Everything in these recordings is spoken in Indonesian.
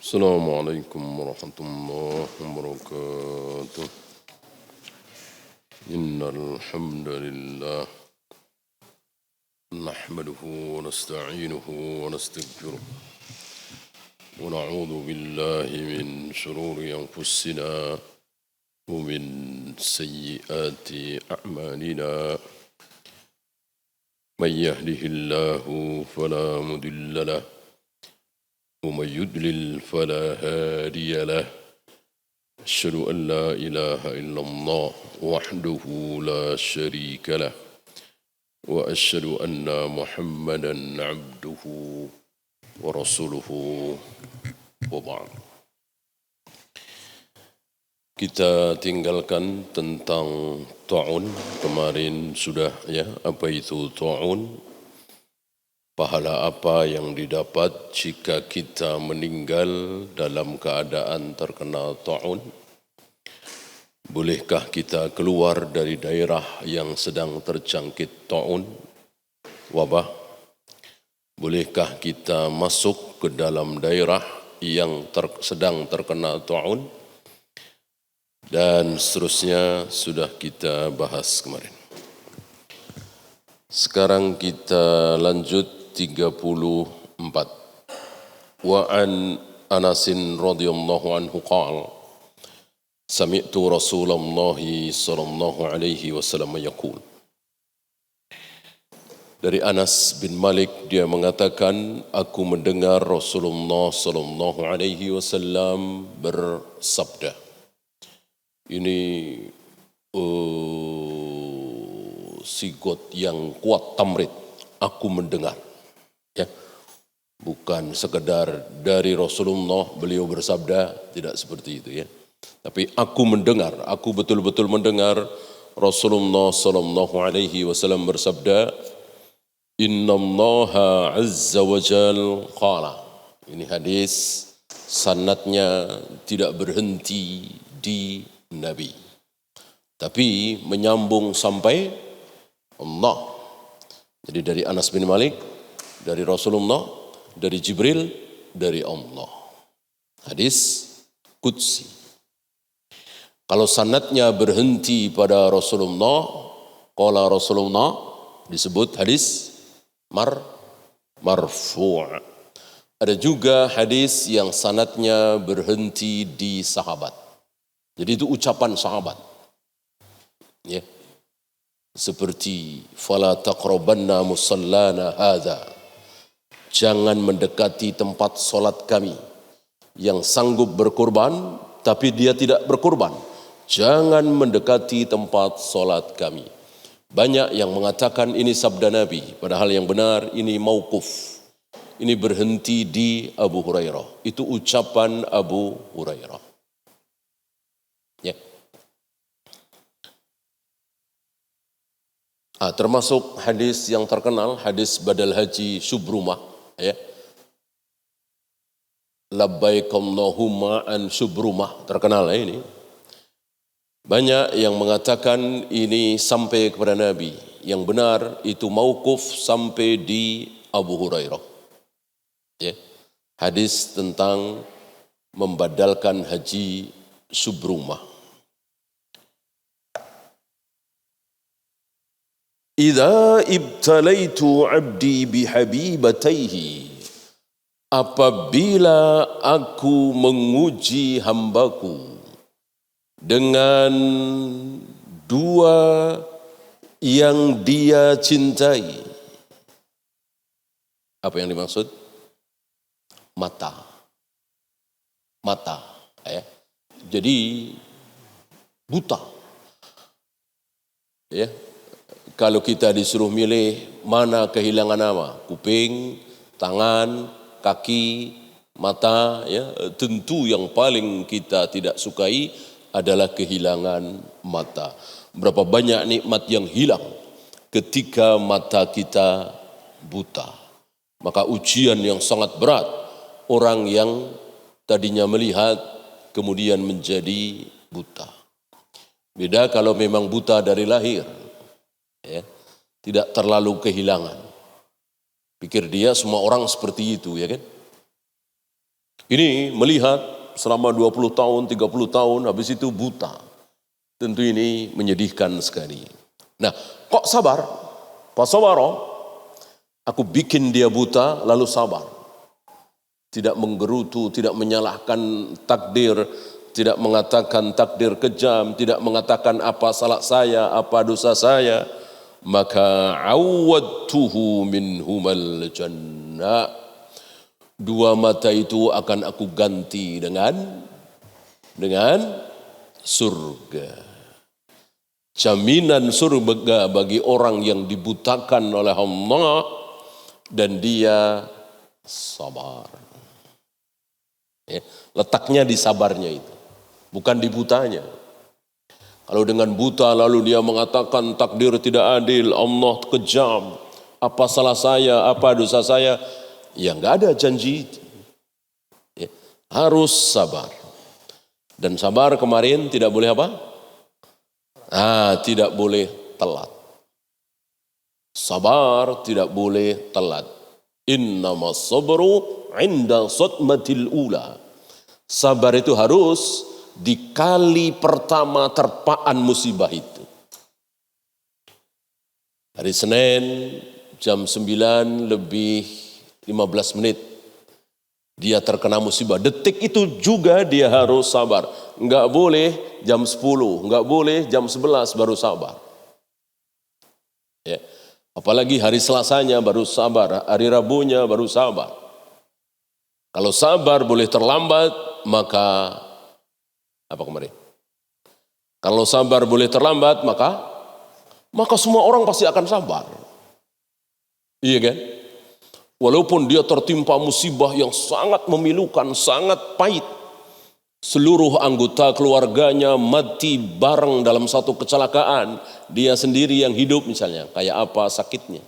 السلام عليكم ورحمة الله وبركاته. إن الحمد لله نحمده ونستعينه ونستغفره ونعوذ بالله من شرور أنفسنا ومن سيئات أعمالنا. من يهده الله فلا مضل له ومن يضلل فلا هادي له. أشهد أن لا إله إلا الله وحده لا شريك له وأشهد أن محمدا عبده ورسوله وبعد. Kita tinggalkan tentang ta'un. Kemarin sudah apa itu ta'un? Pahala apa yang didapat jika kita meninggal dalam keadaan terkena ta'un? Bolehkah kita keluar dari daerah yang sedang terjangkit ta'un, wabah? Bolehkah kita masuk ke dalam daerah yang sedang terkena ta'un? Dan seterusnya sudah kita bahas kemarin. Sekarang kita lanjut 34. Wa an Anasin radhiyallahu anhu qala sami'tu Rasulullah sallallahu alaihi wasallam yaqul. Dari Anas bin Malik, dia mengatakan, aku mendengar Rasulullah sallallahu alaihi wasallam bersabda. Ini sigot yang kuat, tamrid. Aku mendengar. Ya. Bukan sekedar dari Rasulullah beliau bersabda, tidak seperti itu ya. Tapi aku mendengar, aku betul-betul mendengar Rasulullah sallallahu alaihi wasallam bersabda, Innallaha azza wa jal qala. Ini hadis sanadnya tidak berhenti di Nabi, tapi menyambung sampai Allah. Jadi dari Anas bin Malik, dari Rasulullah, dari Jibril, dari Allah. Hadis qudsi. Kalau sanadnya berhenti pada Rasulullah, qala Rasulullah, disebut hadis marfu'. Ada juga hadis yang sanadnya berhenti di sahabat. Jadi itu ucapan sahabat. Ya. Seperti fala taqrabanna musallana hadza. Jangan mendekati tempat solat kami. Yang sanggup berkurban tapi dia tidak berkurban. Jangan mendekati tempat solat kami. Banyak yang mengatakan ini sabda Nabi, padahal yang benar ini mauquf. Ini berhenti di Abu Hurairah. Itu ucapan Abu Hurairah. Ya. Termasuk hadis yang terkenal, hadis badal haji Subrumah. Ya. Labbaik Allahumma an Subrumah. Terkenal ya ini. Banyak yang mengatakan ini sampai kepada Nabi. Yang benar itu mauquf sampai di Abu Hurairah. Ya. Hadis tentang membadalkan haji Subrumah. Idza ibtalaitu 'abdi bihabibataihi. Apabila aku menguji hambaku dengan dua yang dia cintai. Apa yang dimaksud? Mata. Ya. Jadi buta. Ya. Kalau kita disuruh milih mana kehilangan apa? Kuping, tangan, kaki, mata, ya, tentu yang paling kita tidak sukai adalah kehilangan mata. Berapa banyak nikmat yang hilang ketika mata kita buta. Maka ujian yang sangat berat orang yang tadinya melihat kemudian menjadi buta. Beda kalau memang buta dari lahir. Ya, tidak terlalu kehilangan. Pikir dia semua orang seperti itu, ya kan? Ini melihat selama 20 tahun, 30 tahun, habis itu buta. Tentu ini menyedihkan sekali. Nah, kok sabar? Fasabara, aku bikin dia buta lalu sabar. Tidak menggerutu, tidak menyalahkan takdir, tidak mengatakan takdir kejam, tidak mengatakan apa salah saya, apa dosa saya. Maka awadtuhu minhumal jannah. Dua mata itu akan aku ganti dengan surga. Jaminan surga bagi orang yang dibutakan oleh Allah dan dia sabar. Ya, letaknya di sabarnya itu, bukan di butanya. Kalau dengan buta lalu dia mengatakan takdir tidak adil, Allah kejam, apa salah saya, apa dosa saya, ya enggak ada janji itu. Ya, harus sabar. Dan sabar kemarin tidak boleh apa? Tidak boleh telat. Sabar tidak boleh telat. Innamas sabru 'inda sadmatil ula. Sabar itu harus di kali pertama terpaan musibah itu. Hari Senin jam 9 lebih 15 menit dia terkena musibah. Detik itu juga dia harus sabar. Enggak boleh jam 10, enggak boleh jam 11 baru sabar. Ya. Apalagi hari Selasanya baru sabar, hari Rabunya baru sabar. Kalau sabar boleh terlambat, maka apa kemarin? Kalau sabar boleh terlambat, maka semua orang pasti akan sabar. Iya kan? Walaupun dia tertimpa musibah yang sangat memilukan, sangat pahit. Seluruh anggota keluarganya mati bareng dalam satu kecelakaan. Dia sendiri yang hidup misalnya. Kayak apa sakitnya?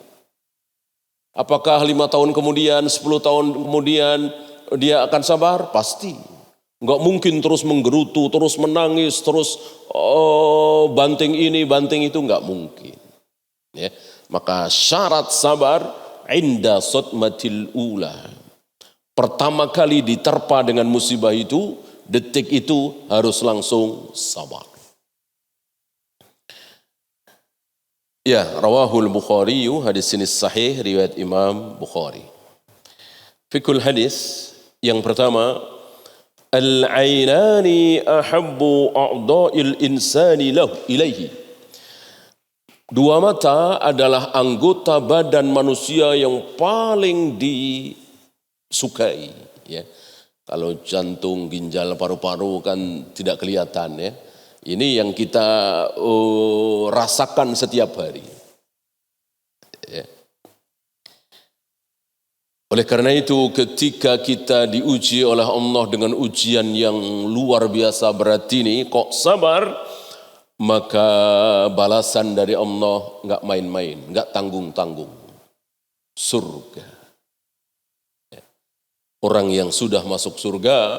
Apakah 5 tahun kemudian, 10 tahun kemudian dia akan sabar? Pasti. Enggak mungkin terus menggerutu, terus menangis, terus banting ini, banting itu, enggak mungkin. Ya. Maka syarat sabar inda sadmatil ula. Pertama kali diterpa dengan musibah itu, detik itu harus langsung sabar. Ya, rawahul Bukhari, hadis ini sahih riwayat Imam Bukhari. Fikul hadis yang pertama, al-ainani ahabbu a'dha'il insani lahu ilaihi. Dua mata adalah anggota badan manusia yang paling disukai. Ya. Kalau jantung, ginjal, paru-paru kan tidak kelihatan ya. Ini yang kita rasakan setiap hari. Ya. Oleh karena itu ketika kita diuji oleh Allah dengan ujian yang luar biasa berat ini, kok sabar, maka balasan dari Allah enggak main-main, enggak tanggung-tanggung. Surga. Orang yang sudah masuk surga,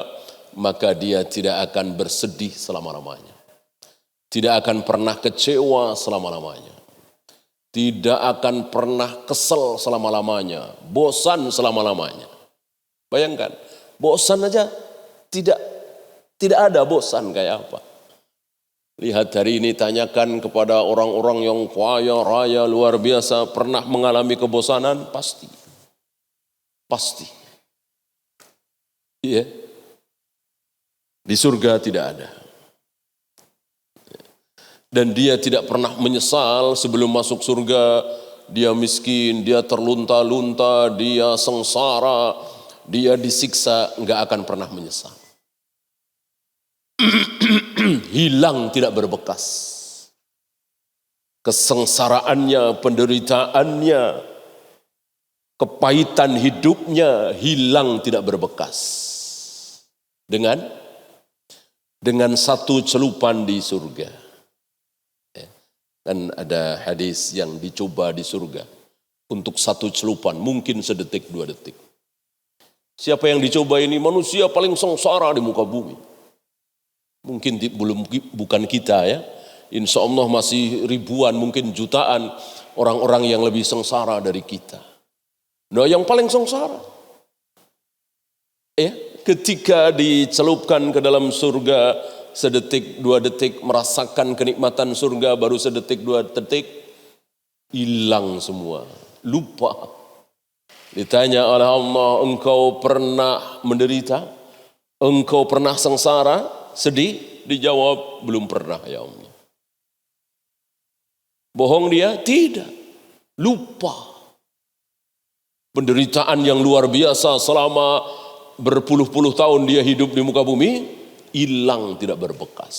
maka dia tidak akan bersedih selama-lamanya. Tidak akan pernah kecewa selama-lamanya. Tidak akan pernah kesel selama-lamanya. Bosan selama-lamanya. Bayangkan, bosan aja tidak ada bosan kayak apa. Lihat hari ini tanyakan kepada orang-orang yang kaya raya luar biasa, pernah mengalami kebosanan? Pasti. Pasti. Iya. Di surga tidak ada. Dan dia tidak pernah menyesal sebelum masuk surga. Dia miskin, dia terlunta-lunta, dia sengsara, dia disiksa, enggak akan pernah menyesal. Hilang tidak berbekas. Kesengsaraannya, penderitaannya, kepahitan hidupnya hilang tidak berbekas. Dengan satu celupan di surga. Dan ada hadis yang dicoba di surga. Untuk satu celupan, mungkin sedetik, 2 detik. Siapa yang dicoba ini? Manusia paling sengsara di muka bumi. Mungkin bukan kita ya. Insya Allah masih ribuan, mungkin jutaan orang-orang yang lebih sengsara dari kita. Nah yang paling sengsara. Ya, ketika dicelupkan ke dalam surga, sedetik dua detik merasakan kenikmatan surga, baru sedetik dua detik hilang semua, lupa. Ditanya oleh Allah, engkau pernah menderita? Engkau pernah sengsara, sedih? Dijawab, belum pernah ya Allah. Bohong dia? Tidak. Lupa. Penderitaan yang luar biasa selama berpuluh-puluh tahun dia hidup di muka bumi, hilang tidak berbekas.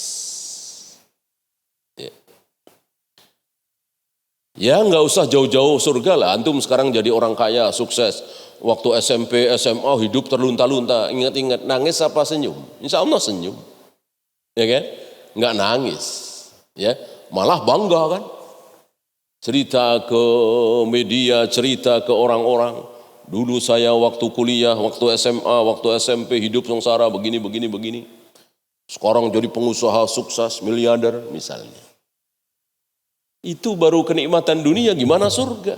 Ya nggak usah jauh-jauh surga lah. Antum sekarang jadi orang kaya, sukses. Waktu SMP, SMA hidup terlunta-lunta. Ingat-ingat, nangis apa senyum? Insya Allah senyum. Ya kan? Nggak nangis. Ya, malah bangga kan? Cerita ke media, cerita ke orang-orang. Dulu saya waktu kuliah, waktu SMA, waktu SMP hidup sengsara begini. Sekarang jadi pengusaha sukses, miliarder misalnya. Itu baru kenikmatan dunia, gimana surga?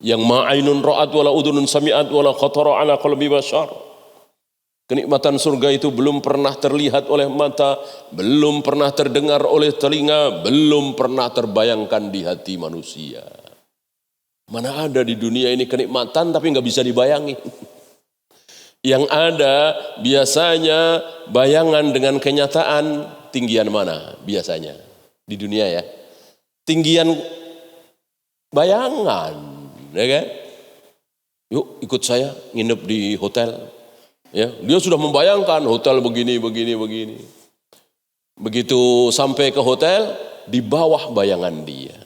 Yang ma'ainun ra'at wala udunun sami'at wala khatara ala qalbi bashar. Kenikmatan surga itu belum pernah terlihat oleh mata, belum pernah terdengar oleh telinga, belum pernah terbayangkan di hati manusia. Mana ada di dunia ini kenikmatan tapi nggak bisa dibayangi. Yang ada biasanya bayangan dengan kenyataan, tinggian mana biasanya di dunia ya? Tinggian bayangan, ya kan? Yuk ikut saya nginep di hotel. Ya, dia sudah membayangkan hotel begini. Begitu sampai ke hotel, di bawah bayangan dia.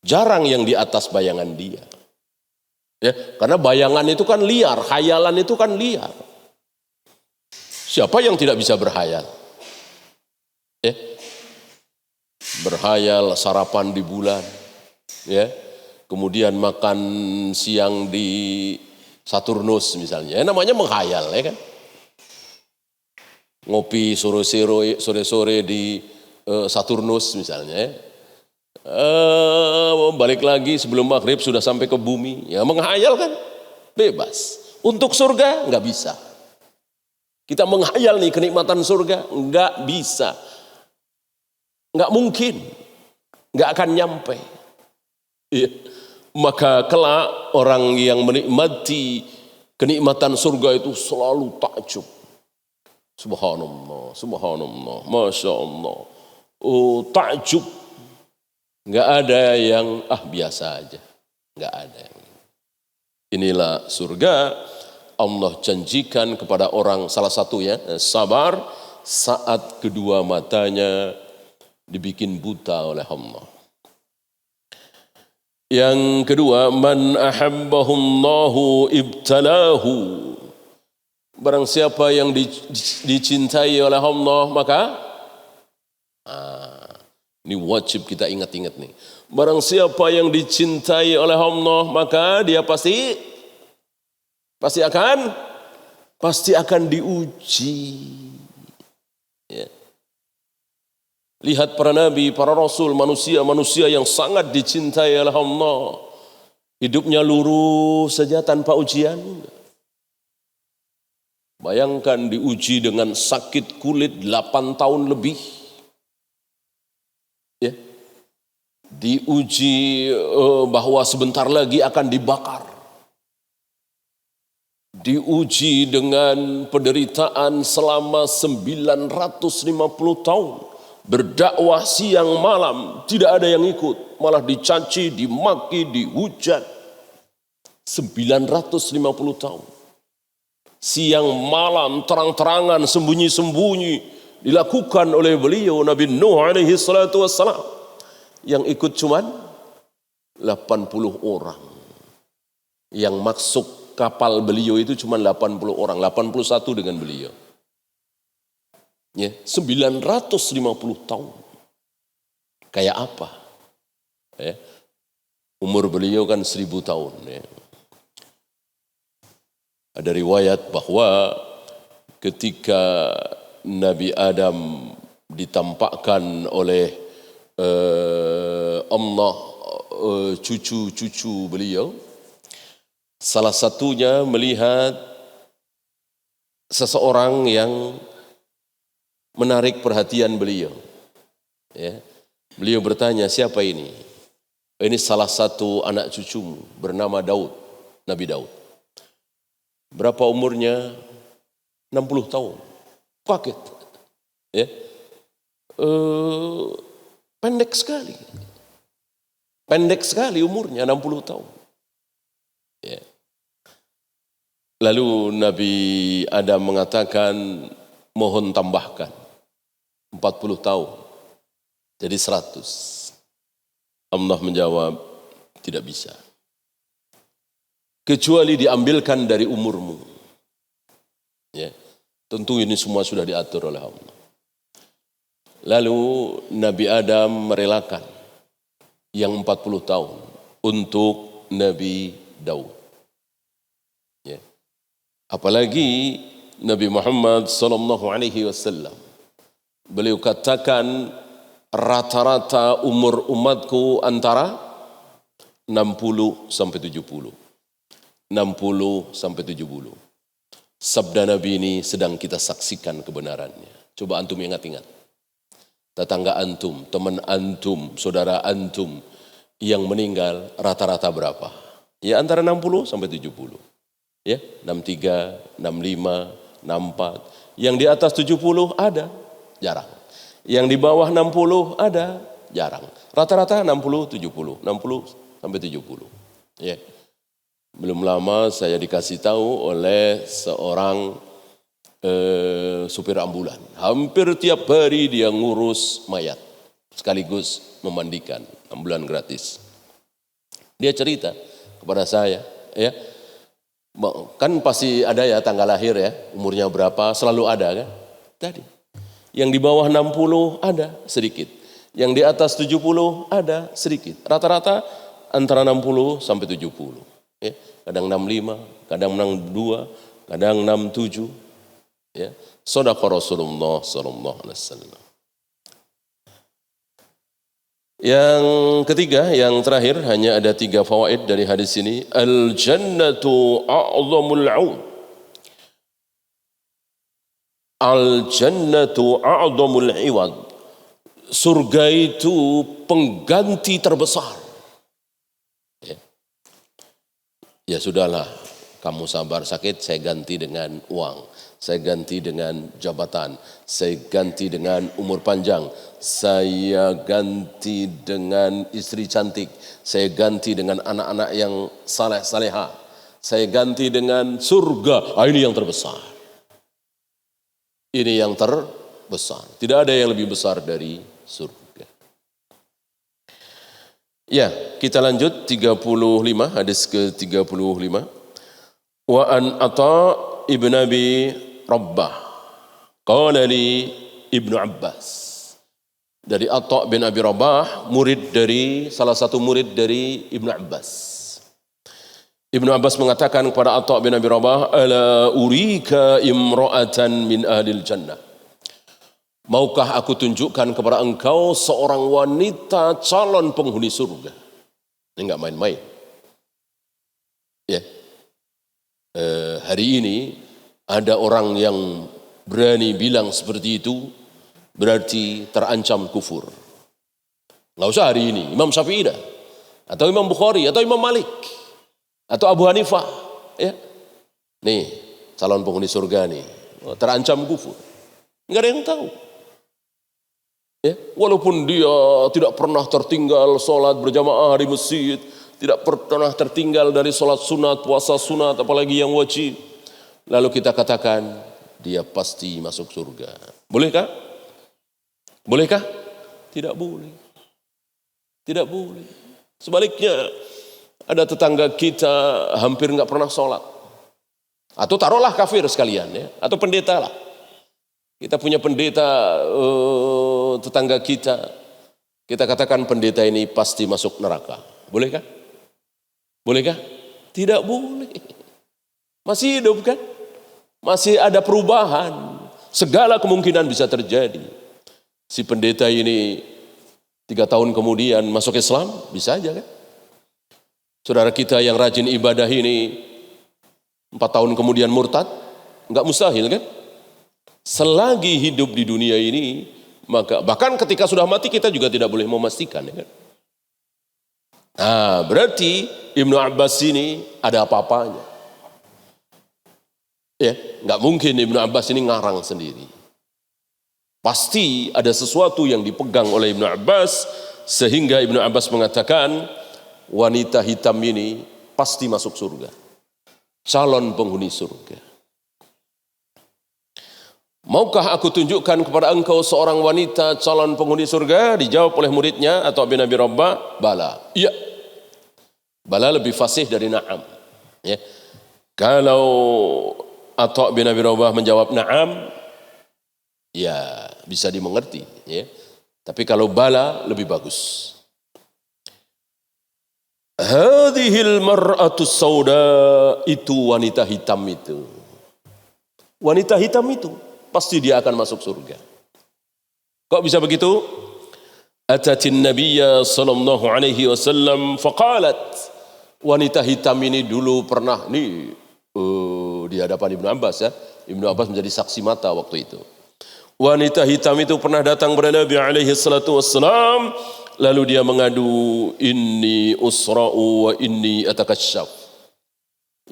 Jarang yang di atas bayangan dia. Ya, karena bayangan itu kan liar, khayalan itu kan liar. Siapa yang tidak bisa berhayal? Ya. Berhayal sarapan di bulan, ya. Kemudian makan siang di Saturnus misalnya, namanya menghayal ya kan. Ngopi sore-sore di Saturnus misalnya. Balik lagi sebelum maghrib sudah sampai ke bumi, ya menghayal kan, bebas. Untuk surga nggak bisa. Kita menghayal nih kenikmatan surga, nggak bisa, nggak mungkin, nggak akan nyampe. Iya. Maka kelak orang yang menikmati kenikmatan surga itu selalu takjub. Subhanallah, Masya Allah. Oh, takjub. Nggak ada yang biasa aja. Nggak ada. Inilah surga Allah janjikan kepada orang, salah satunya sabar saat kedua matanya dibikin buta oleh Allah. Yang kedua, man ahabbahullahu ibtalahu. Barang siapa yang dicintai oleh Allah, maka ini wajib kita ingat-ingat nih. Barang siapa yang dicintai oleh Allah, maka dia pasti akan diuji. Ya. Lihat para nabi, para rasul, manusia yang sangat dicintai oleh Allah. Hidupnya lurus saja tanpa ujian. Bayangkan diuji dengan sakit kulit 8 tahun lebih. Ya. Diuji bahwa sebentar lagi akan dibakar. Diuji dengan penderitaan selama 950 tahun. Berdakwah siang malam, tidak ada yang ikut, malah dicaci, dimaki, dihujat. 950 tahun. Siang malam, terang-terangan, sembunyi-sembunyi dilakukan oleh beliau Nabi Nuh alaihi salatu wassalam. Yang ikut cuman 80 orang. Yang masuk kapal beliau itu cuma 80 orang, 81 dengan beliau. Ya, 950 tahun. Kayak apa? Ya. Umur beliau kan 1000 tahun. Ya. Ada riwayat bahwa ketika Nabi Adam ditampakkan oleh Allah cucu-cucu beliau, salah satunya melihat seseorang yang menarik perhatian beliau. Ya. Beliau bertanya, siapa ini? Ini salah satu anak cucumu bernama Daud, Nabi Daud. Berapa umurnya? 60 tahun. Kaget. Ya. Pendek sekali. Pendek sekali umurnya, 60 tahun. Ya. Lalu Nabi Adam mengatakan, mohon tambahkan 40 tahun. Jadi 100. Allah menjawab, tidak bisa. Kecuali diambilkan dari umurmu. Ya. Tentu ini semua sudah diatur oleh Allah. Lalu Nabi Adam merelakan yang 40 tahun untuk Nabi Daud. Ya. Apalagi Nabi Muhammad SAW, beliau katakan rata-rata umur umatku antara 60 sampai 70. 60 sampai 70. Sabda Nabi ini sedang kita saksikan kebenarannya. Coba antum ingat-ingat. Tetangga antum, teman antum, saudara antum yang meninggal rata-rata berapa? Ya antara 60 sampai 70. Ya, 63, 65, 64. Yang di atas 70 ada, jarang. Yang di bawah 60 ada, jarang. Rata-rata 60, 70, 60 sampai 70. Ya. Belum lama saya dikasih tahu oleh seorang supir ambulan. Hampir tiap hari dia ngurus mayat, sekaligus memandikan, ambulan gratis. Dia cerita kepada saya, ya, kan pasti ada ya tanggal lahir ya, umurnya berapa, selalu ada kan. Tadi, yang di bawah 60 ada sedikit, yang di atas 70 ada sedikit. Rata-rata antara 60 sampai 70. Ya, kadang 65, kadang 62, kadang 67. Ya, shadaqa Rasulullah sallallahu alaihi wasallam. Yang ketiga, yang terakhir, hanya ada 3 fawaid dari hadis ini. Al-jannatu a'zamul 'aud. Al-jannatu a'zamul 'iwad. Surga itu pengganti terbesar. Ya sudahlah, kamu sabar sakit, saya ganti dengan uang. Saya ganti dengan jabatan, saya ganti dengan umur panjang, saya ganti dengan istri cantik, saya ganti dengan anak-anak yang saleh-saleha, saya ganti dengan surga. Ini yang terbesar. Ini yang terbesar. Tidak ada yang lebih besar dari surga. Ya, kita lanjut 35, hadis ke-35. Wa an Atha ibn Abi Rabbah qala li Ibnu Abbas. Dari Atha bin Abi Rabah, salah satu murid dari Ibnu Abbas. Ibnu Abbas mengatakan kepada Atha bin Abi Rabah, ala urika imra'atan min ahlil jannah. Maukah aku tunjukkan kepada engkau seorang wanita calon penghuni surga? Ini enggak main-main. Ya. Hari ini ada orang yang berani bilang seperti itu, berarti terancam kufur. Nggak usah hari ini, Imam Syafi'i dah, atau Imam Bukhari, atau Imam Malik, atau Abu Hanifah. Ya. Nih, calon penghuni surga nih, terancam kufur. Nggak ada yang tahu. Ya. Walaupun dia tidak pernah tertinggal sholat berjamaah di masjid, tidak pernah tertinggal dari sholat sunat, puasa sunat, apalagi yang wajib. Lalu kita katakan, dia pasti masuk surga. Bolehkah? Bolehkah? Tidak boleh. Tidak boleh. Sebaliknya, ada tetangga kita hampir nggak pernah sholat. Atau taruhlah kafir sekalian, ya, atau pendeta lah. Kita punya pendeta, tetangga kita. Kita katakan pendeta ini pasti masuk neraka. Bolehkah? Bolehkah? Tidak boleh. Masih hidup kan? Masih ada perubahan. Segala kemungkinan bisa terjadi. Si pendeta ini 3 tahun kemudian masuk Islam, bisa aja kan? Saudara kita yang rajin ibadah ini 4 tahun kemudian murtad, Enggak mustahil kan? Selagi hidup di dunia ini, maka bahkan ketika sudah mati kita juga tidak boleh memastikan, ya kan? Nah, berarti Ibnu Abbas ini ada apa-apanya. Ya, enggak mungkin Ibnu Abbas ini ngarang sendiri. Pasti ada sesuatu yang dipegang oleh Ibnu Abbas sehingga Ibnu Abbas mengatakan wanita hitam ini pasti masuk surga. Calon penghuni surga. Maukah aku tunjukkan kepada engkau seorang wanita calon penghuni surga? Dijawab oleh muridnya atau bin Abi Rabbah, bala. Iya. Bala lebih fasih dari na'am. Ya. Kalau Atha bin Abi Rabbah menjawab na'am, ya bisa dimengerti. Ya. Tapi kalau bala lebih bagus. Hadhil mar'atu sauda, itu wanita hitam itu. Wanita hitam itu pasti dia akan masuk surga. Kok bisa begitu? Atatin Nabiyya sallallahu alaihi wasallam faqalat. Wanita hitam ini dulu pernah di hadapan Ibnu Abbas, ya. Ibnu Abbas menjadi saksi mata waktu itu. Wanita hitam itu pernah datang kepada Nabi alaihi salatu wassalam, lalu dia mengadu, inni usra'u wa inni atakasyaf.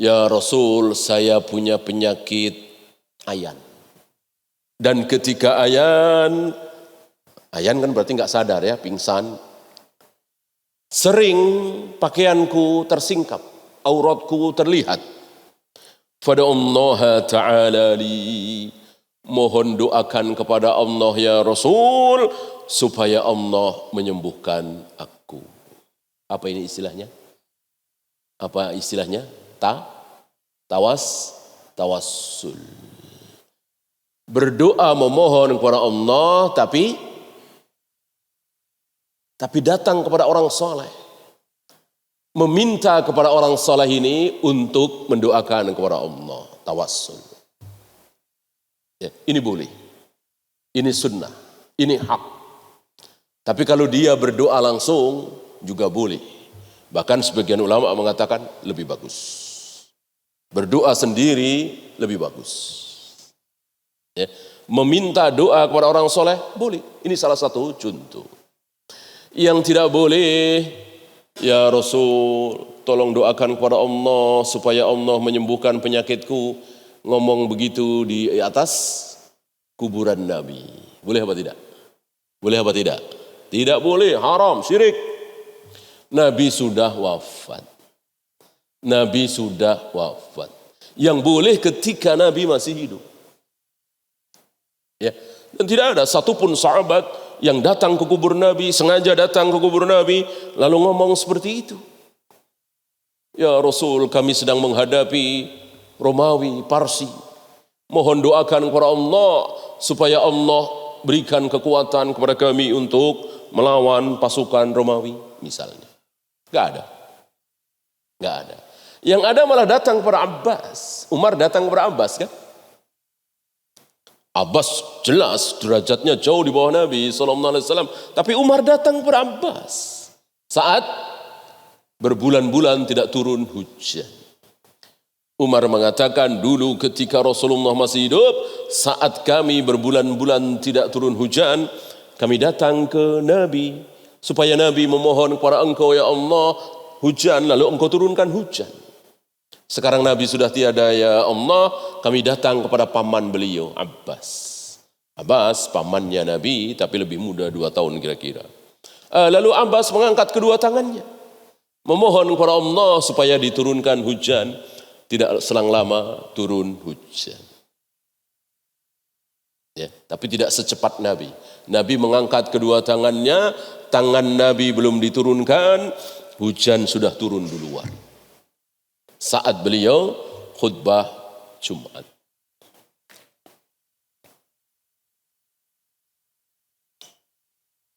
Ya Rasul, saya punya penyakit ayan. Dan ketika ayan kan berarti nggak sadar ya, pingsan. Sering pakaianku tersingkap, auratku terlihat. Fada'allaha ta'ala li. Mohon doakan kepada Allah ya Rasul, supaya Allah menyembuhkan aku. Apa ini istilahnya? Apa istilahnya? Tawassul. Berdoa memohon kepada Allah tapi datang kepada orang soleh. Meminta kepada orang soleh ini untuk mendoakan kepada Allah. Tawassul. Ya, ini boleh. Ini sunnah. Ini hak. Tapi kalau dia berdoa langsung juga boleh. Bahkan sebagian ulama mengatakan lebih bagus. Berdoa sendiri lebih bagus. Ya, meminta doa kepada orang soleh boleh. Ini salah satu contoh. Yang tidak boleh, ya Rasul, tolong doakan kepada Allah supaya Allah menyembuhkan penyakitku. Ngomong begitu di atas kuburan Nabi. Boleh apa tidak? Boleh apa tidak? Tidak boleh, haram, syirik. Nabi sudah wafat. Nabi sudah wafat. Yang boleh ketika Nabi masih hidup. Ya. Dan tidak ada satupun sahabat yang datang ke kubur Nabi, sengaja datang ke kubur Nabi, lalu ngomong seperti itu. Ya Rasul, kami sedang menghadapi Romawi, Parsi. Mohon doakan kepada Allah, supaya Allah berikan kekuatan kepada kami untuk melawan pasukan Romawi, misalnya. Gak ada. Gak ada. Yang ada malah datang kepada Abbas. Umar datang kepada Abbas kan? Abbas jelas derajatnya jauh di bawah Nabi SAW. Tapi Umar datang kepada Abbas saat berbulan-bulan tidak turun hujan. Umar mengatakan dulu ketika Rasulullah masih hidup, saat kami berbulan-bulan tidak turun hujan, kami datang ke Nabi supaya Nabi memohon kepada engkau ya Allah hujan, lalu engkau turunkan hujan. Sekarang Nabi sudah tiada ya Allah, kami datang kepada paman beliau, Abbas. Abbas pamannya Nabi, tapi lebih muda 2 tahun kira-kira. Lalu Abbas mengangkat kedua tangannya, memohon kepada Allah supaya diturunkan hujan. Tidak selang lama turun hujan. Ya, tapi tidak secepat Nabi. Nabi mengangkat kedua tangannya, tangan Nabi belum diturunkan, hujan sudah turun duluan. Saat beliau khutbah Jumat.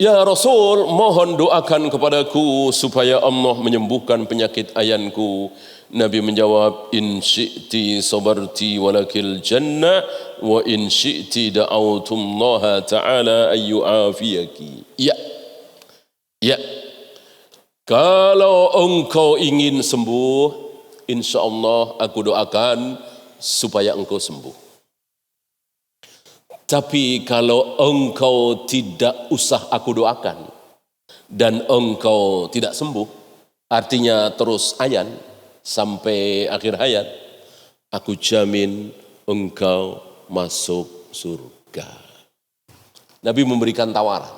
Ya Rasul, mohon doakan kepadaku supaya Allah menyembuhkan penyakit ayanku. Nabi menjawab, in syi'ti sabarti walakil jannah wa in syi'ti da'autullaha ta'ala ayyu'afiyaki. Ya. Ya. Kalau engkau ingin sembuh, insya Allah aku doakan supaya engkau sembuh. Tapi kalau engkau tidak usah aku doakan dan engkau tidak sembuh, artinya terus ayan sampai akhir hayat, aku jamin engkau masuk surga. Nabi memberikan tawaran.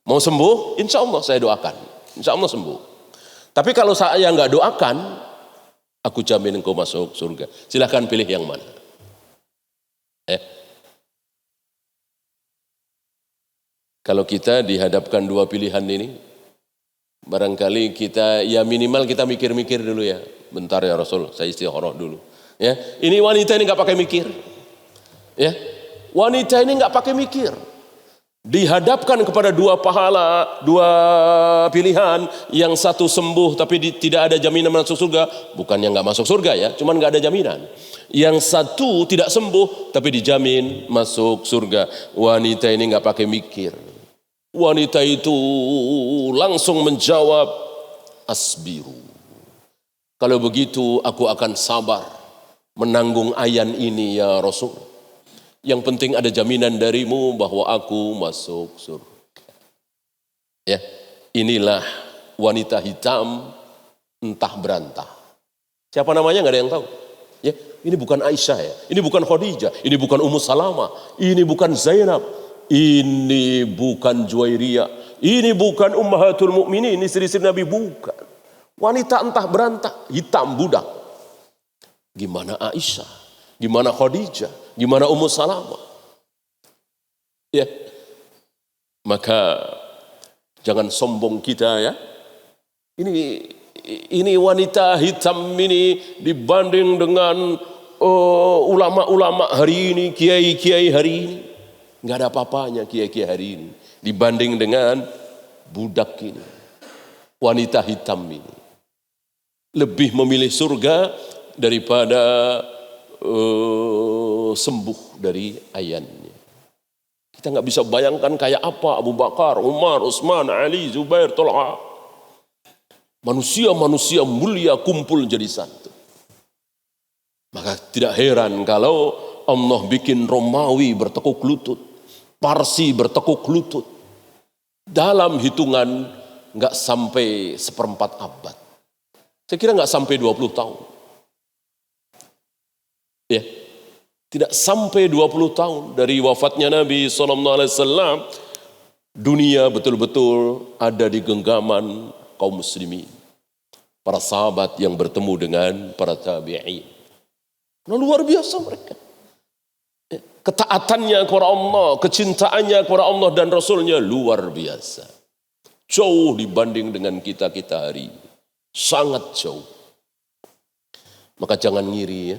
Mau sembuh? Insya Allah saya doakan. Insya Allah sembuh. Tapi kalau saya nggak doakan, aku jamin engkau masuk surga. Silahkan pilih yang mana. Kalau kita dihadapkan dua pilihan ini, barangkali kita ya minimal kita mikir-mikir dulu ya. Bentar ya Rasul, saya istikharah dulu. Ya, ini wanita ini nggak pakai mikir. Ya, wanita ini nggak pakai mikir. Dihadapkan kepada dua pahala, dua pilihan, yang satu sembuh tapi tidak ada jaminan masuk surga, bukannya nggak masuk surga ya, cuman nggak ada jaminan. Yang satu tidak sembuh tapi dijamin masuk surga. Wanita ini nggak pakai mikir. Wanita itu langsung menjawab, asbiru. Kalau begitu aku akan sabar menanggung ayan ini ya Rasul. Yang penting ada jaminan darimu bahwa aku masuk surga. Ya, inilah wanita hitam entah berantah. Siapa namanya nggak ada yang tahu. Ya, ini bukan Aisyah ya, ini bukan Khadijah, ini bukan Ummu Salamah, ini bukan Zainab, ini bukan Juwairiyah, ini bukan Ummahatul Mukminin, ini istri-istri Nabi, bukan. Wanita entah berantah, hitam budak. Gimana Aisyah? Gimana Khadijah? Gimana Ummu Salamah? Ya. Maka jangan sombong kita ya. Ini wanita hitam ini dibanding dengan ulama-ulama hari ini, kiai-kiai hari ini. Enggak ada apa-apanya kiai-kiai hari ini dibanding dengan budak ini. Wanita hitam ini lebih memilih surga daripada sembuh dari ayannya. Kita nggak bisa bayangkan kayak apa Abu Bakar, Umar, Utsman, Ali, Zubair, Talha. Manusia-manusia mulia kumpul jadi satu. Maka tidak heran kalau Allah bikin Romawi bertekuk lutut, Parsi bertekuk lutut. Dalam hitungan nggak sampai 1/4 abad. Saya kira nggak sampai 20 tahun. Ya, tidak sampai 20 tahun dari wafatnya Nabi SAW, dunia betul-betul ada di genggaman kaum muslimin. Para sahabat yang bertemu dengan para tabi'in. Nah, luar biasa mereka. Ketaatannya kepada Allah, kecintaannya kepada Allah dan Rasulnya luar biasa. Jauh dibanding dengan kita-kita hari ini. Sangat jauh. Maka jangan ngiri ya.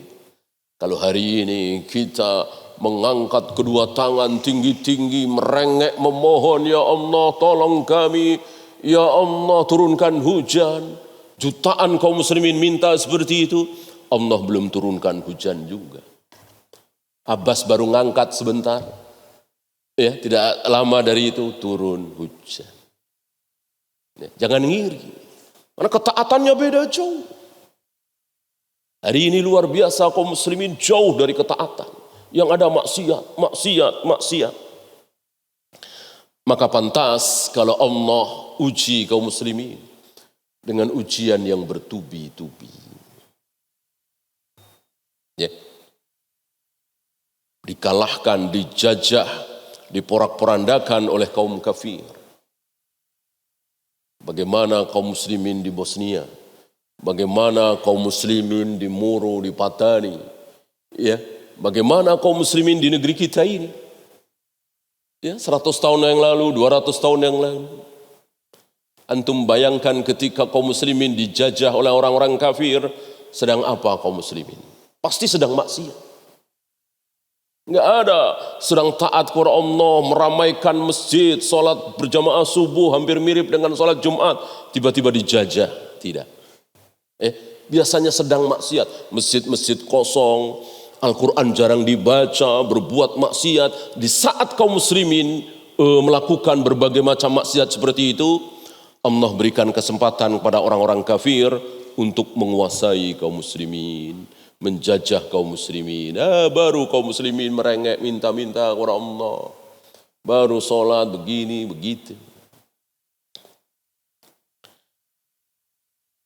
Kalau hari ini kita mengangkat kedua tangan tinggi-tinggi, merengek, memohon, ya Allah tolong kami, ya Allah turunkan hujan. Jutaan kaum muslimin minta seperti itu, Allah belum turunkan hujan juga. Abbas baru ngangkat sebentar, ya tidak lama dari itu turun hujan. Ya, jangan ngiri, karena ketaatannya beda jauh. Hari ini luar biasa kaum muslimin jauh dari ketaatan. Yang ada maksiat. Maka pantas kalau Allah uji kaum muslimin dengan ujian yang bertubi-tubi. Ya. Dikalahkan, dijajah, diporak-porandakan oleh kaum kafir. Bagaimana kaum muslimin di Bosnia? Bagaimana kaum muslimin di Moro, di Patani, ya, bagaimana kaum muslimin di negeri kita ini, ya, 100 tahun yang lalu, 200 tahun yang lalu. Antum bayangkan ketika kaum muslimin dijajah oleh orang-orang kafir, sedang apa kaum muslimin? Pasti sedang maksiat. Enggak ada sedang taat kepada Allah, meramaikan masjid, salat berjamaah subuh hampir mirip dengan salat Jumat, tiba-tiba dijajah, tidak. Biasanya sedang maksiat, masjid-masjid kosong, Al-Quran jarang dibaca, berbuat maksiat. Di saat kaum muslimin melakukan berbagai macam maksiat seperti itu, Allah berikan kesempatan kepada orang-orang kafir untuk menguasai kaum muslimin, menjajah kaum muslimin. Baru kaum muslimin merengek minta-minta kepada Allah. Baru sholat begini, begitu.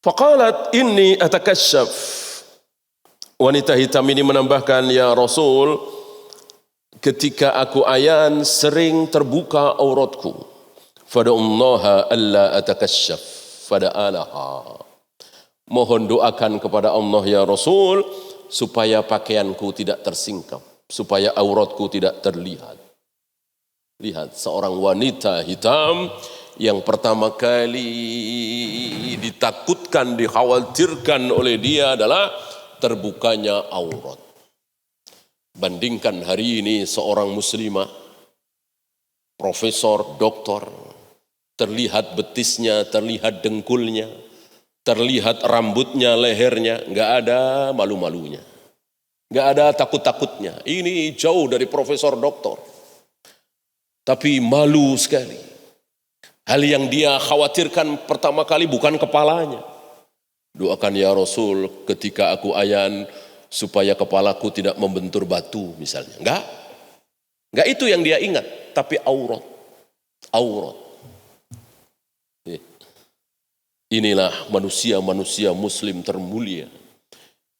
Faqalat inni atakasyaf. Wanita hitam ini menambahkan, ya Rasul, ketika aku ayan sering terbuka auratku. Fada'ullaha alla atakasyaf. Fada'alaha. Mohon doakan kepada Allah ya Rasul, supaya pakaianku tidak tersingkap. Supaya auratku tidak terlihat. Lihat, seorang wanita hitam yang pertama kali ditakutkan, dikhawatirkan oleh dia adalah terbukanya aurat. Bandingkan hari ini seorang muslimah, profesor, doktor, terlihat betisnya, terlihat dengkulnya, terlihat rambutnya, lehernya, nggak ada malu-malunya, nggak ada takut-takutnya. Ini jauh dari profesor, doktor. Tapi malu sekali. Hal yang dia khawatirkan pertama kali bukan kepalanya. Doakan ya Rasul ketika aku ayan supaya kepalaku tidak membentur batu misalnya. Enggak itu yang dia ingat, tapi aurat. Aurat. Inilah manusia-manusia muslim termulia.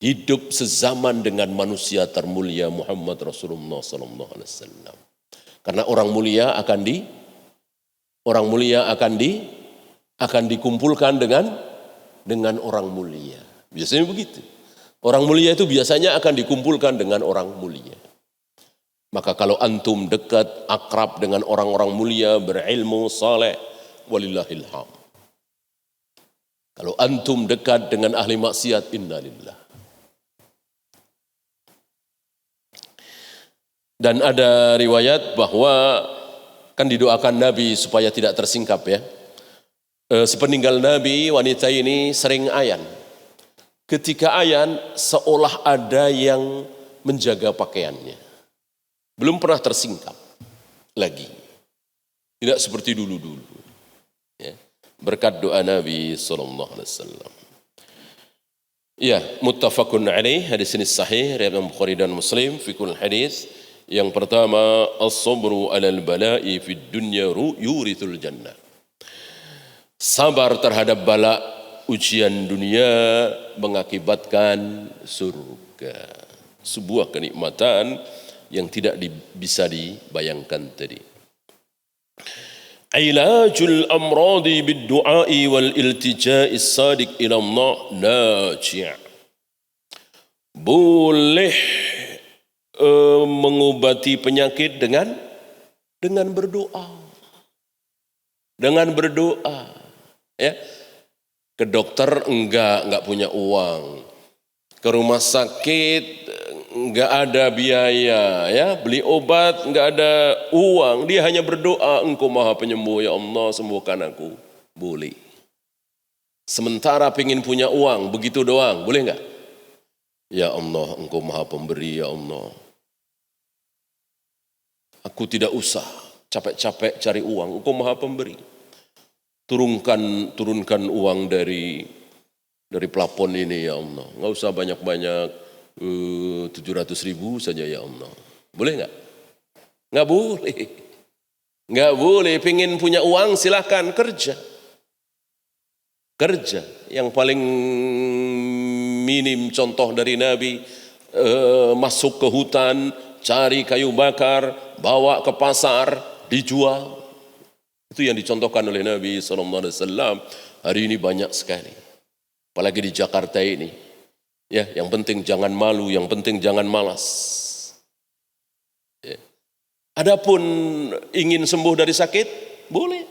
Hidup sezaman dengan manusia termulia Muhammad Rasulullah sallallahu alaihi wasallam. Karena orang mulia akan dikumpulkan dengan orang mulia. Biasanya begitu. Orang mulia itu biasanya akan dikumpulkan dengan orang mulia. Maka kalau antum dekat, akrab dengan orang-orang mulia, berilmu, saleh, walillahil hamd. Kalau antum dekat dengan ahli maksiat, innalillah. Dan ada riwayat bahwa kan didoakan Nabi supaya tidak tersingkap ya. Sepeninggal Nabi, wanita ini sering ayan. Ketika ayan, seolah ada yang menjaga pakaiannya. Belum pernah tersingkap lagi. Tidak seperti dulu-dulu. Ya. Berkat doa Nabi SAW. Ya, muttafaqun alaih, hadis ini sahih, riwayat Bukhari dan Muslim, fikul hadis. Yang pertama, as-sabru 'alal bala'i fid dunya yurithul jannah. Sabar terhadap bala ujian dunia mengakibatkan surga. Sebuah kenikmatan yang tidak bisa dibayangkan tadi. Ilajul amradi bid-du'a'i wal iltija'is sadiq ila Allah naji'. Boleh mengobati penyakit dengan berdoa. Dengan berdoa. Ya. Ke dokter enggak punya uang. Ke rumah sakit enggak ada biaya, ya. Beli obat enggak ada uang, dia hanya berdoa, Engkau Maha Penyembuh ya Allah, sembuhkan aku. Boleh. Sementara pengen punya uang, begitu doang, boleh enggak? Ya Allah, Engkau Maha Pemberi ya Allah. Aku tidak usah capek-capek cari uang, Engkau Maha Pemberi. Turunkan uang dari plafon ini ya Allah. Enggak usah banyak-banyak, 700.000 saja ya Allah. Boleh enggak? Enggak boleh. Enggak boleh, pengen punya uang silahkan kerja. Kerja. Yang paling minim contoh dari Nabi, masuk ke hutan, cari kayu bakar, bawa ke pasar, dijual. Itu yang dicontohkan oleh Nabi SAW. Hari ini banyak sekali. Apalagi di Jakarta ini. Ya, yang penting jangan malu, yang penting jangan malas. Ya. Adapun ingin sembuh dari sakit, boleh.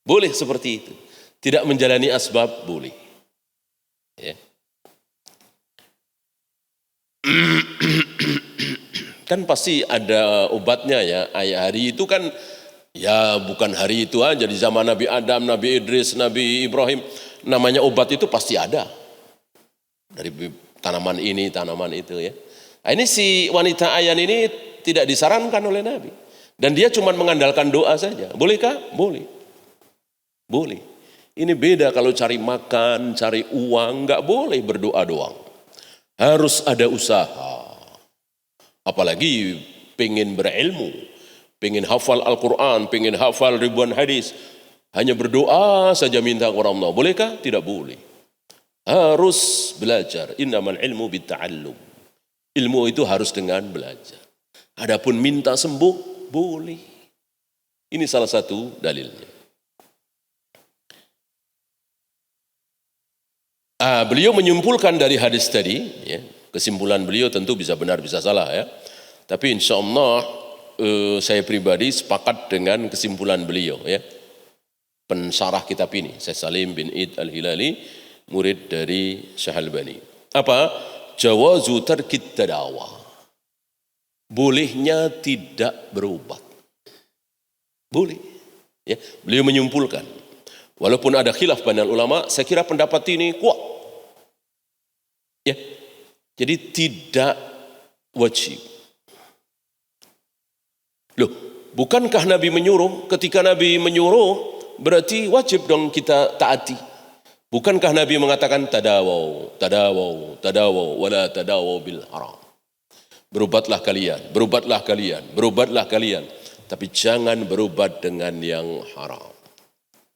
Boleh seperti itu. Tidak menjalani asbab, boleh. Ya. Kan pasti ada obatnya ya. Hari itu kan ya bukan hari itu aja, di zaman Nabi Adam, Nabi Idris, Nabi Ibrahim, namanya obat itu pasti ada. Dari tanaman ini, tanaman itu ya. Nah, ini si wanita ayan ini tidak disarankan oleh Nabi. Dan dia cuma mengandalkan doa saja. Bolehkah? Boleh. Boleh. Ini beda kalau cari makan, cari uang, enggak boleh berdoa doang. Harus ada usaha. Apalagi pengen berilmu, pengen hafal Al-Quran, pengen hafal ribuan hadis. Hanya berdoa saja minta kepada Allah. Bolehkah? Tidak boleh. Harus belajar. Innamal ilmu bitta'allum. Ilmu itu harus dengan belajar. Adapun minta sembuh, boleh. Ini salah satu dalilnya. Beliau menyimpulkan dari hadis tadi, ya, kesimpulan beliau tentu bisa benar bisa salah ya. Tapi insya Allah saya pribadi sepakat dengan kesimpulan beliau ya. Pensarah kitab ini, Syekh Salim bin Id Al-Hilali, murid dari Syekh Albani. Apa? Jawazu tarkit tadawa. Bolehnya tidak berobat. Boleh. Ya, beliau menyimpulkan. Walaupun ada khilaf banyak ulama, saya kira pendapat ini kuat. Ya, jadi tidak wajib. Loh, bukankah Nabi menyuruh? Ketika Nabi menyuruh, berarti wajib dong kita taati. Bukankah Nabi mengatakan tadawau, wala tadawau bil haram. Berobatlah kalian, berobatlah kalian, berobatlah kalian. Tapi jangan berobat dengan yang haram.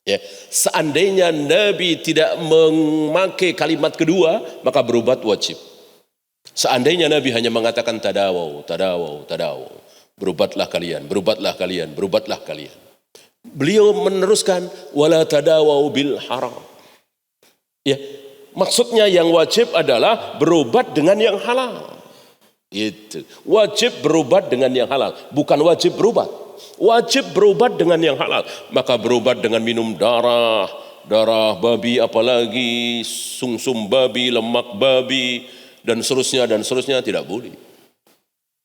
Ya, seandainya Nabi tidak memakai kalimat kedua, maka berobat wajib. Seandainya Nabi hanya mengatakan tadawau, berobatlah kalian, berobatlah kalian, berobatlah kalian. Beliau meneruskan wala tadawau bil haram. Ya, maksudnya yang wajib adalah berobat dengan yang halal. Itu. Wajib berobat dengan yang halal, bukan wajib berobat. Wajib berobat dengan yang halal. Maka berobat dengan minum darah babi, apalagi sumsum babi, lemak babi, dan seterusnya tidak boleh.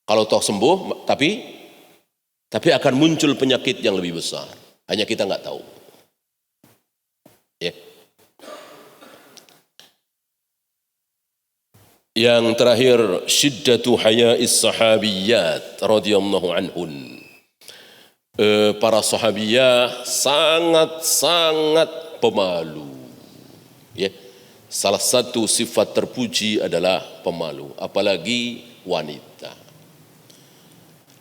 Kalau toh sembuh, tapi akan muncul penyakit yang lebih besar. Hanya kita nggak tahu. Ya. Yang terakhir, syiddatu haya'is sahabiyat radhiyallahu anhun. Para sahabiyah sangat pemalu. Ya. Salah satu sifat terpuji adalah pemalu, apalagi wanita.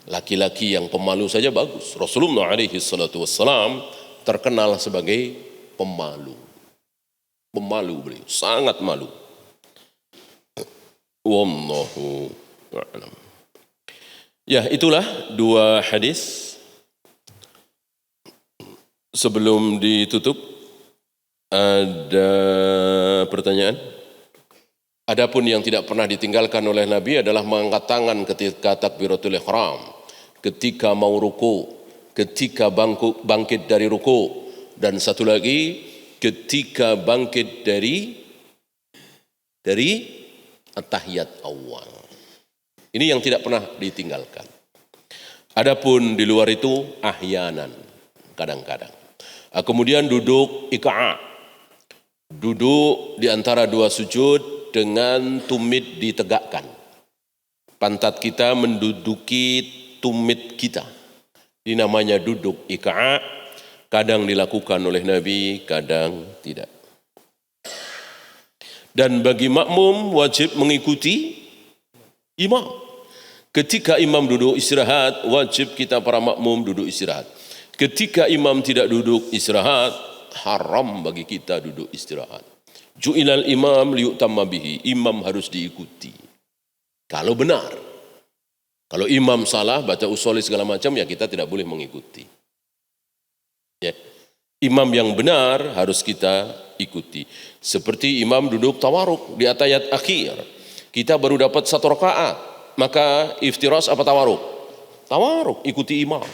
Laki-laki yang pemalu saja bagus. Rasulullah alaihi salatu wassalam terkenal sebagai pemalu. Pemalu beliau, sangat malu. Wallahu a'lam. Ya, itulah dua hadis. Sebelum ditutup, ada pertanyaan? Adapun yang tidak pernah ditinggalkan oleh Nabi adalah mengangkat tangan ketika takbiratul ihram, ketika mau ruku, ketika bangkit dari ruku, dan satu lagi ketika bangkit dari at-tahiyat awal. Ini yang tidak pernah ditinggalkan. Adapun di luar itu ahyanan, kadang-kadang. Kemudian duduk iqa', duduk di antara dua sujud dengan tumit ditegakkan. Pantat kita menduduki tumit kita. Ini namanya duduk iqa', kadang dilakukan oleh Nabi, kadang tidak. Dan bagi makmum wajib mengikuti imam. Ketika imam duduk istirahat, wajib kita para makmum duduk istirahat. Ketika imam tidak duduk istirahat, haram bagi kita duduk istirahat. Ju'ilal imam liyu'tamma bihi, imam harus diikuti. Kalau benar. Kalau imam salah, baca usoli segala macam, ya kita tidak boleh mengikuti. Ya. Imam yang benar harus kita ikuti. Seperti imam duduk tawaruk di atayat akhir. Kita baru dapat 1 rakaat, maka iftiras apa tawaruk? Tawaruk, ikuti imam.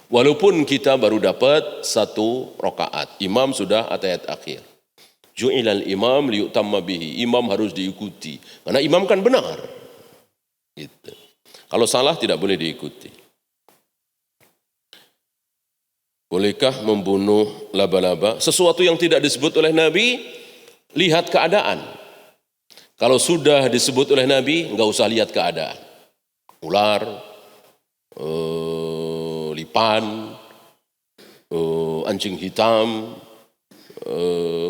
Walaupun kita baru dapat 1 rakaat, imam sudah atayat akhir. Ju'ilal imam liyu'tamma bihi, imam harus diikuti. Karena imam kan benar. Gitu. Kalau salah tidak boleh diikuti. Bolehkah membunuh laba-laba? Sesuatu yang tidak disebut oleh Nabi, lihat keadaan. Kalau sudah disebut oleh Nabi, enggak usah lihat keadaan. Ular, lipan, anjing hitam,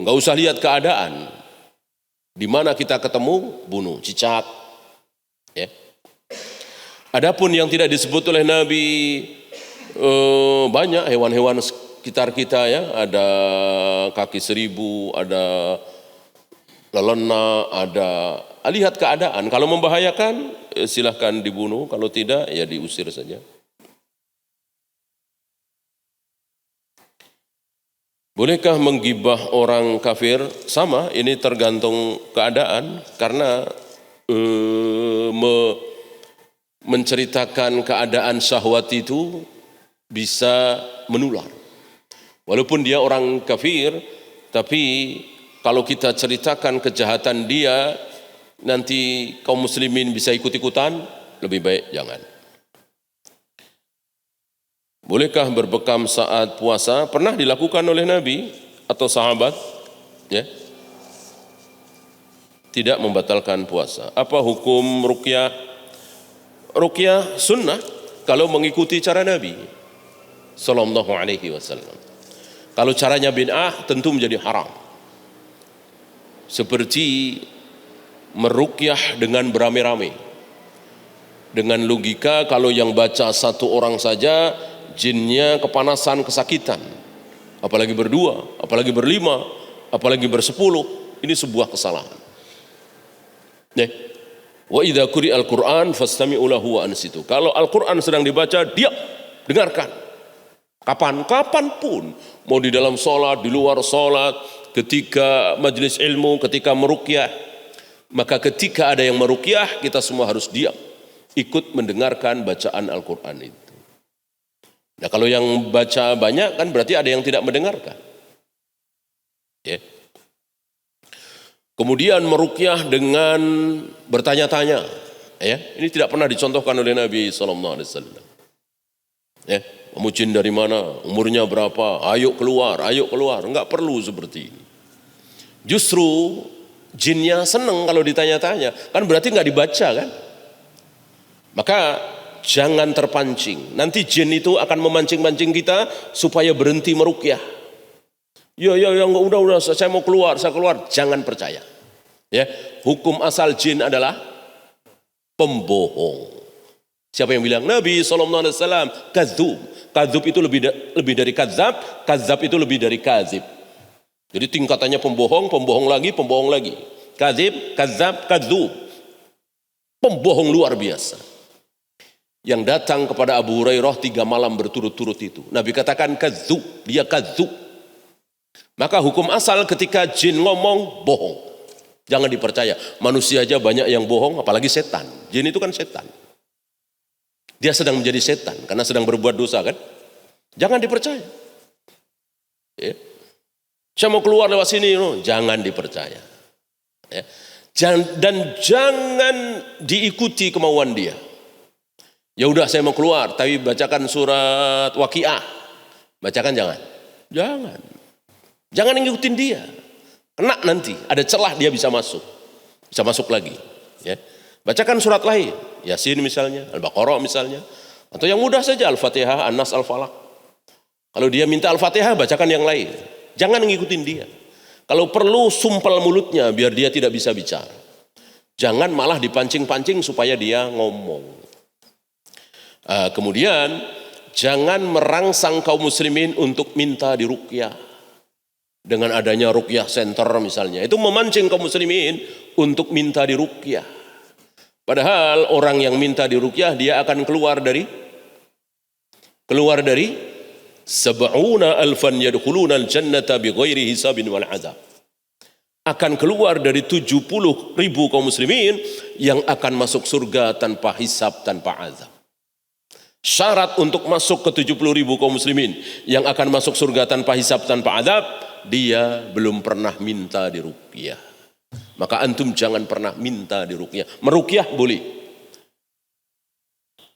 enggak usah lihat keadaan. Di mana kita ketemu, bunuh, cicak. Ya. Adapun yang tidak disebut oleh Nabi, banyak hewan-hewan sekitar kita ya, ada kaki seribu, ada lelena, ada lihat keadaan. Kalau membahayakan, silahkan dibunuh. Kalau tidak, ya diusir saja. Bolehkah menggibah orang kafir? Sama, ini tergantung keadaan. Karena menceritakan keadaan syahwat itu bisa menular. Walaupun dia orang kafir, tapi kalau kita ceritakan kejahatan dia, nanti kaum muslimin bisa ikut-ikutan, lebih baik jangan. Bolehkah berbekam saat puasa? Pernah dilakukan oleh Nabi atau sahabat? Ya. Tidak membatalkan puasa. Apa hukum ruqyah? Ruqyah sunnah kalau mengikuti cara Nabi sallallahu alaihi wasallam. Kalau caranya bid'ah tentu menjadi haram. Seperti meruqyah dengan beramai-ramai. Dengan logika kalau yang baca satu orang saja, jinnya kepanasan, kesakitan. Apalagi berdua, apalagi berlima, apalagi bersepuluh. Ini sebuah kesalahan. Wa idza quri'al Qur'an fastami'u lahu wa ansitu. Kalau Al-Qur'an sedang dibaca, diam, dengarkan. Kapanpun, mau di dalam sholat, di luar sholat, ketika majelis ilmu, ketika meruqyah. Maka ketika ada yang meruqyah, kita semua harus diam, ikut mendengarkan bacaan Al-Qur'an itu. Nah, kalau yang baca banyak kan berarti ada yang tidak mendengarkan. Ya. Kemudian meruqyah dengan bertanya-tanya. Ya, ini tidak pernah dicontohkan oleh Nabi sallallahu alaihi wasallam. Ya, kamu jin dari mana? Umurnya berapa? Ayo keluar, ayo keluar. Enggak perlu seperti ini. Justru jinnya senang kalau ditanya-tanya. Kan berarti enggak dibaca kan? Maka jangan terpancing. Nanti jin itu akan memancing-mancing kita supaya berhenti meruqyah. Ya, udah, saya mau keluar, saya keluar. Jangan percaya. Ya, hukum asal jin adalah pembohong. Siapa yang bilang? Nabi SAW, kadzub. Kadzub itu lebih dari kadzab, kadzab itu lebih dari kazib. Jadi tingkatannya pembohong, pembohong lagi. Kadzib, kadzab, kadzub. Pembohong luar biasa. Yang datang kepada Abu Hurairah 3 malam berturut-turut itu. Nabi katakan kadzub, dia kadzub. Maka hukum asal ketika jin ngomong, bohong. Jangan dipercaya. Manusia aja banyak yang bohong, apalagi setan. Jin itu kan setan. Dia sedang menjadi setan karena sedang berbuat dosa kan. Jangan dipercaya. Ya. Saya mau keluar lewat sini, jangan dipercaya. Ya. Dan jangan diikuti kemauan dia. Ya udah saya mau keluar, tapi bacakan surat Waqiah. Bacakan jangan. Jangan ngikutin dia. Kena nanti, ada celah dia bisa masuk. Bisa masuk lagi. Ya. Bacakan surat lain. Yasin misalnya, Al-Baqarah misalnya. Atau yang mudah saja, Al-Fatihah, An-Nas, Al-Falaq. Kalau dia minta Al-Fatihah, bacakan yang lain. Jangan ngikutin dia. Kalau perlu sumpel mulutnya biar dia tidak bisa bicara. Jangan malah dipancing-pancing supaya dia ngomong. Kemudian, jangan merangsang kaum muslimin untuk minta diruqyah. Dengan adanya ruqyah center misalnya, itu memancing kaum muslimin untuk minta diruqyah. Padahal orang yang minta diruqyah dia akan keluar dari 70,000 yadkhuluna al-jannata bighairi hisabin wal azab. Akan keluar dari 70,000 kaum muslimin yang akan masuk surga tanpa hisab, tanpa azab. Syarat untuk masuk ke 70,000 kaum muslimin yang akan masuk surga tanpa hisab, tanpa azab, dia belum pernah minta diruqyah. Maka antum jangan pernah minta diruqyah. Meruqyah boleh.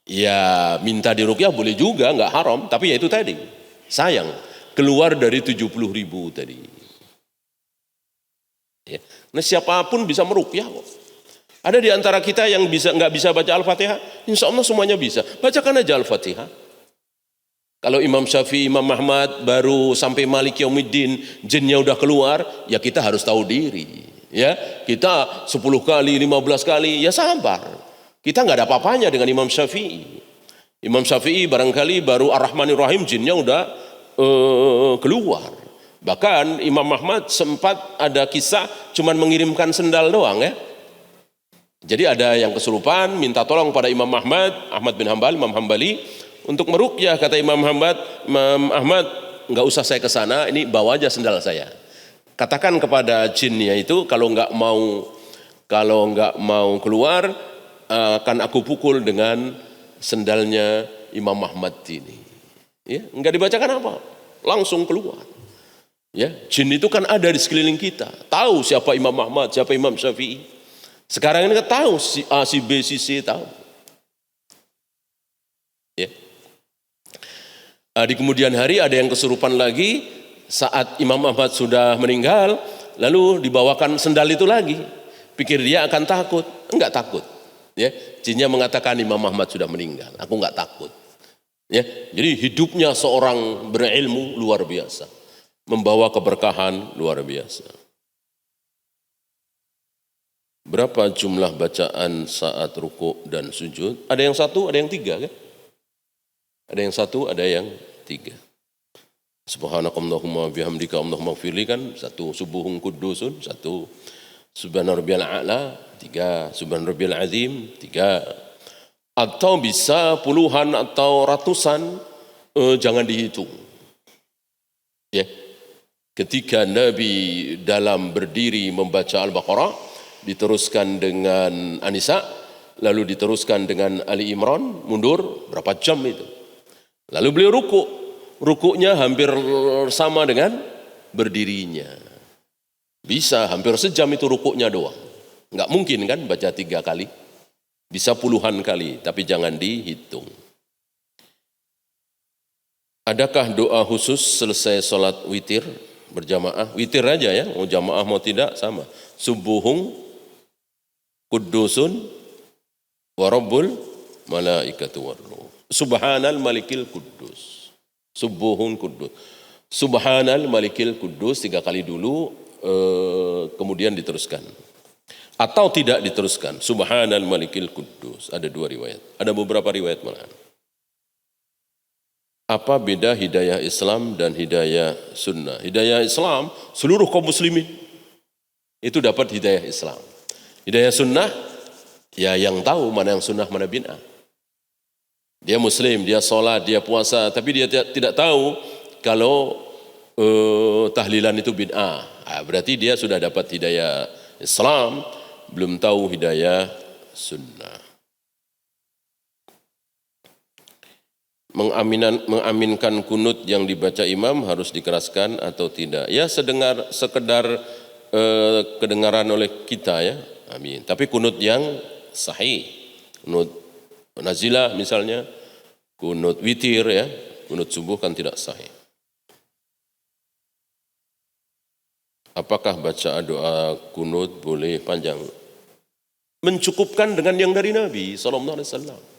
Ya minta diruqyah boleh juga, enggak haram. Tapi ya itu tadi, sayang keluar dari 70,000 tadi. Ya. Nah siapapun bisa meruqyah kok. Ada di antara kita yang enggak bisa baca Al-Fatihah, insya Allah semuanya bisa. Bacakan aja Al-Fatihah. Kalau Imam Syafi'i, Imam Ahmad baru sampai Malik Yaumiddin, jinnya udah keluar, ya kita harus tahu diri. Ya, kita 10 kali, 15 kali, ya sabar. Kita nggak ada apa-apanya dengan Imam Syafi'i. Imam Syafi'i barangkali baru Ar-Rahmanir Rahim jinnya udah keluar. Bahkan Imam Ahmad sempat ada kisah cuman mengirimkan sendal doang ya. Jadi ada yang kesurupan minta tolong pada Imam Ahmad bin Hambal, Imam Hambali untuk meruqyah. Kata Imam Ahmad, nggak usah saya ke sana, ini bawa aja sendal saya. Katakan kepada jinnya itu kalau nggak mau keluar akan aku pukul dengan sendalnya Imam Ahmad ini. Ya, nggak dibacakan apa, langsung keluar. Ya, jin itu kan ada di sekeliling kita, tahu siapa Imam Ahmad, siapa Imam Syafi'i. Sekarang ini kan tahu si A, si B, si C tahu. Ya. Di kemudian hari ada yang kesurupan lagi saat Imam Ahmad sudah meninggal, lalu dibawakan sendal itu lagi. Pikir dia akan takut, enggak takut. Ya, jinnya mengatakan Imam Ahmad sudah meninggal, aku enggak takut. Ya, jadi hidupnya seorang berilmu luar biasa, membawa keberkahan luar biasa. Berapa jumlah bacaan saat ruku' dan sujud? Ada yang 1, ada yang 3 kan? Ada yang 1, ada yang 3. Subhanakallahumma bihamdika Allahumma gfirli kan 1, subuhun kudusun 1, subhana rabbiyal a'la 3, subhana rabbiyal azim 3. Atau bisa puluhan atau ratusan, jangan dihitung. Ya. Ketika Nabi dalam berdiri membaca Al-Baqarah, diteruskan dengan An-Nisa, lalu diteruskan dengan Ali Imran, mundur berapa jam itu. Lalu beliau rukuknya hampir sama dengan berdirinya. Bisa hampir sejam itu rukuknya doang. Enggak mungkin kan baca 3 kali. Bisa puluhan kali, tapi jangan dihitung. Adakah doa khusus selesai sholat witir berjamaah? Witir aja ya, mau jamaah mau tidak sama. Subuhun kudusun wa rabbul malaikatu warruh. Subhanal malikil kudus. Subuhun kudus. Subhanal malikil kudus 3 kali dulu, kemudian diteruskan. Atau tidak diteruskan. Subhanal malikil kudus. Ada 2 riwayat. Ada beberapa riwayat malahan. Apa beda hidayah Islam dan hidayah sunnah? Hidayah Islam, seluruh kaum muslimin itu dapat hidayah Islam. Hidayah sunnah, ya yang tahu mana yang sunnah, mana bid'ah. Dia muslim, dia sholat, dia puasa, tapi dia tidak tahu kalau tahlilan itu bid'ah. Berarti dia sudah dapat hidayah Islam, belum tahu hidayah sunnah. Mengaminkan kunut yang dibaca imam harus dikeraskan atau tidak? Ya sekedar kedengaran oleh kita ya. Amin. Tapi kunut yang sahih, kunut nazilah misalnya, kunut witir ya, kunut subuh kan tidak sahih. Apakah baca doa kunut boleh panjang? Mencukupkan dengan yang dari Nabi SAW.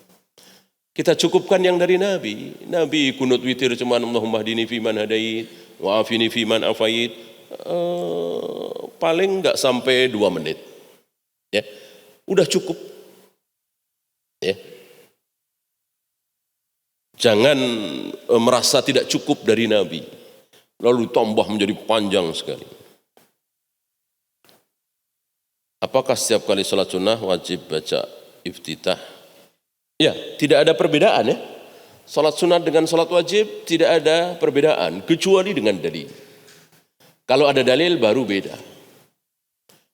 Kita cukupkan yang dari Nabi. Nabi kunut witir cuma Allahumma hdini fiman hadait, wa afini fiman afait. Paling enggak sampai 2 menit. Ya. Udah cukup. Ya. Jangan merasa tidak cukup dari Nabi. Lalu tambah menjadi panjang sekali. Apakah setiap kali sholat sunnah wajib baca iftitah? Ya, tidak ada perbedaan ya. Sholat sunnah dengan sholat wajib tidak ada perbedaan, kecuali dengan dalil. Kalau ada dalil baru beda.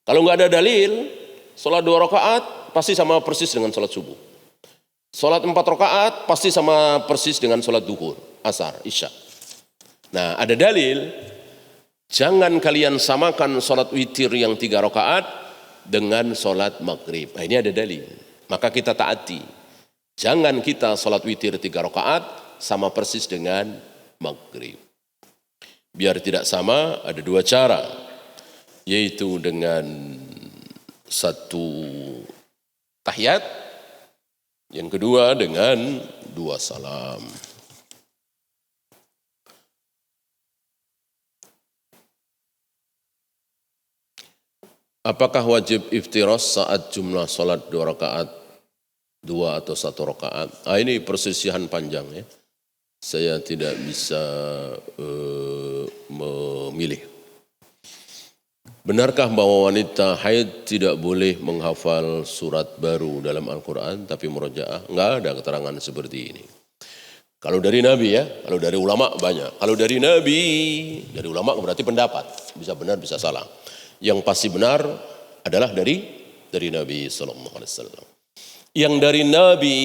Kalau nggak ada dalil, sholat 2 rakaat pasti sama persis dengan sholat subuh. Sholat 4 rakaat pasti sama persis dengan sholat duhur, asar, isya. Nah, ada dalil, jangan kalian samakan sholat witir yang 3 rakaat dengan sholat maghrib. Nah, ini ada dalil. Maka kita taati. Jangan kita sholat witir 3 rakaat sama persis dengan maghrib. Biar tidak sama, ada 2 cara. Yaitu dengan 1 tahiyat, yang kedua dengan 2 salam. Apakah wajib iftiras saat jumlah sholat 2 rakaat, 2 atau 1 rakaat? Ini persisihan panjang ya. Saya tidak bisa memilih. Benarkah bahwa wanita haid tidak boleh menghafal surat baru dalam Al-Quran tapi murojaah? Enggak ada keterangan seperti ini. Kalau dari Nabi ya, kalau dari ulama banyak. Kalau dari Nabi, dari ulama berarti pendapat. Bisa benar, bisa salah. Yang pasti benar adalah dari Nabi SAW. Yang dari Nabi,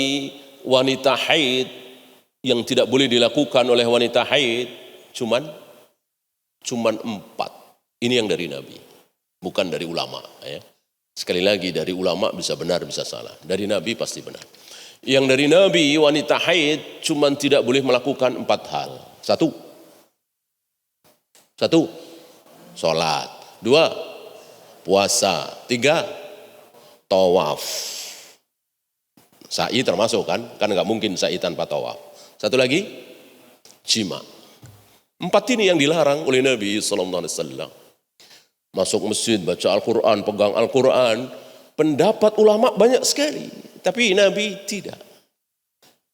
wanita haid yang tidak boleh dilakukan oleh wanita haid cuman 4. Ini yang dari Nabi, bukan dari ulama. Ya. Sekali lagi dari ulama bisa benar, bisa salah. Dari Nabi pasti benar. Yang dari Nabi wanita haid cuman tidak boleh melakukan 4 hal. 1, sholat. 2, puasa. 3, tawaf. Sa'i termasuk kan nggak mungkin sa'i tanpa tawaf. 1 lagi, jima. 4 ini yang dilarang oleh Nabi SAW. Masuk masjid, baca Al-Quran, pegang Al-Quran. Pendapat ulama banyak sekali. Tapi Nabi tidak.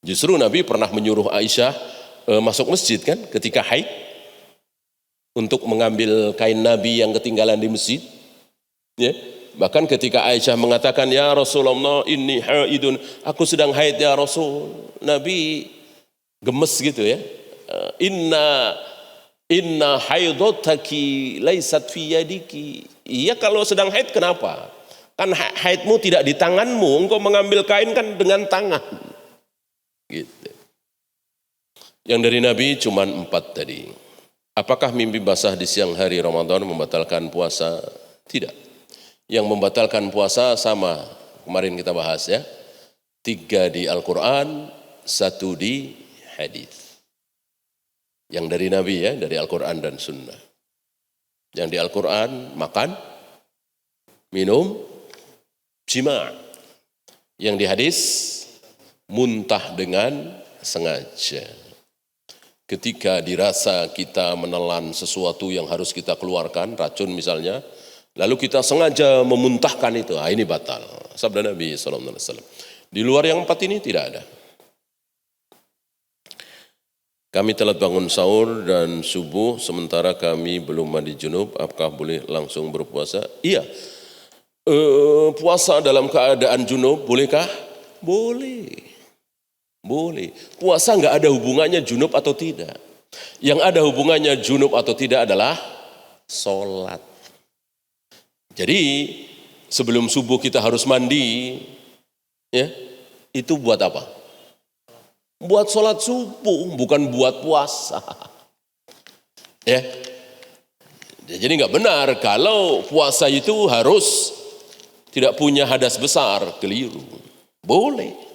Justru Nabi pernah menyuruh Aisyah masuk masjid kan ketika haid. Untuk mengambil kain Nabi yang ketinggalan di masjid. Ya. Bahkan ketika Aisyah mengatakan, ya Rasulullah inni haidun, aku sedang haid ya Rasul. Nabi gemes gitu ya. Inna haidotaki laisat fi yadiki. Iya kalau sedang haid kenapa? Kan haidmu tidak di tanganmu, engkau mengambil kain kan dengan tangan. Gitu. Yang dari Nabi cuma 4 tadi. Apakah mimpi basah di siang hari Ramadan membatalkan puasa? Tidak. Yang membatalkan puasa sama, kemarin kita bahas ya. 3 di Al-Quran, 1 di hadis. Yang dari Nabi ya, dari Al-Quran dan Sunnah. Yang di Al-Quran makan, minum, jima'. Yang di hadis muntah dengan sengaja. Ketika dirasa kita menelan sesuatu yang harus kita keluarkan, racun misalnya, lalu kita sengaja memuntahkan itu, ini batal. Sabda Nabi SAW. Di luar yang 4 ini tidak ada. Kami telah bangun sahur dan subuh, sementara kami belum mandi junub, apakah boleh langsung berpuasa? Iya. Puasa dalam keadaan junub, bolehkah? Boleh. Boleh. Puasa enggak ada hubungannya junub atau tidak. Yang ada hubungannya junub atau tidak adalah sholat. Jadi sebelum subuh kita harus mandi, ya itu buat apa? Buat sholat subuh, bukan buat puasa. Ya. Jadi enggak benar kalau puasa itu harus tidak punya hadas besar, keliru. Boleh.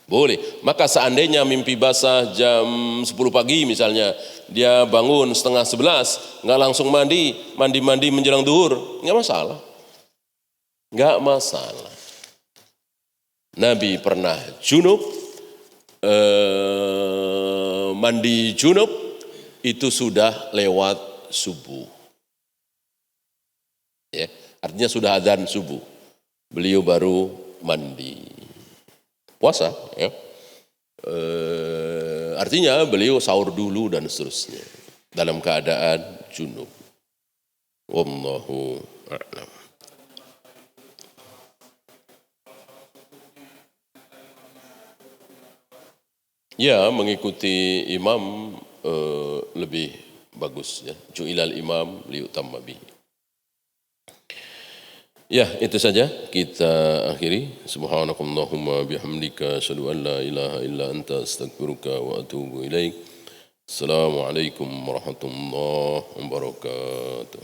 Boleh. Maka seandainya mimpi basah jam 10 pagi misalnya, dia bangun setengah 11, enggak langsung mandi menjelang duhur, enggak masalah. Enggak masalah. Nabi pernah junub, mandi junub itu sudah lewat subuh. Ya, artinya sudah adzan subuh. Beliau baru mandi. Puasa, ya. Artinya beliau sahur dulu dan seterusnya dalam keadaan junub. Wallahu a'lam. Ya, mengikuti imam lebih bagus ya. Ju'ilal imam liyutamma bihi. Ya, itu saja kita akhiri. Subhanakallahumma bihamdika asyhadu an la ilaha illa anta astaghfiruka wa atubu ilaik. Assalamualaikum warahmatullahi wabarakatuh.